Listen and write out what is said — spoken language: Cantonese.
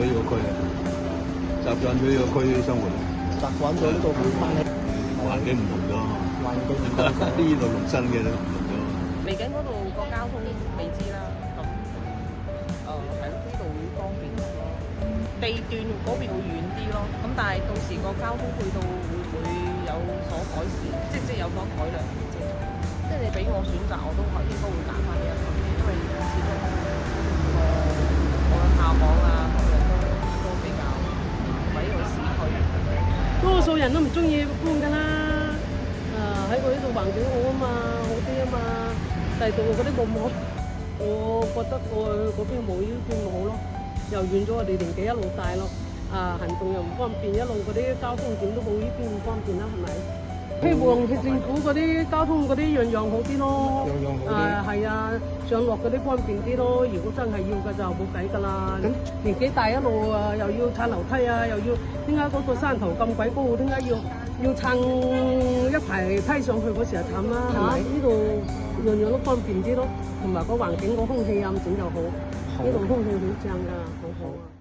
咗呢個區啊，習慣咗呢個區生活。習慣咗呢度會翻嚟，環境唔同咗，環境唔同咗。呢度陸新嘅都唔同咗。嚟緊嗰度個交通未知啦，咁係咯，呢度會方便好多。地段嗰邊會遠啲咯，咁但係到時個交通配套會唔會有所改善？即係有所改良唔知。即係你俾我選擇，我都應該會揀翻呢一個，因為始終無論校網啊各樣都比較唔喺呢個市區。多數人都唔中意搬㗎啦，喺佢呢度環境好啊嘛，好啲啊嘛，第度嗰啲冇咁好，我覺得我嗰邊冇呢邊好咯，又遠咗我哋年紀一路大咯，行動又唔方便，一路嗰啲交通點都冇呢邊咁方便啦，係咪？希望政府嗰啲交通嗰啲樣樣好啲咯，樣樣好啲。係啊，上落嗰啲方便啲咯。如果真係要嘅就冇計㗎啦。咁年紀大一路又要撐樓梯啊，又要點解嗰個山頭咁鬼高？點解要撐一排梯上去嗰時候慘啦？係咪？呢度樣樣都方便啲咯，同埋個環境個空氣咁整就好。呢度空氣好正㗎，好好啊。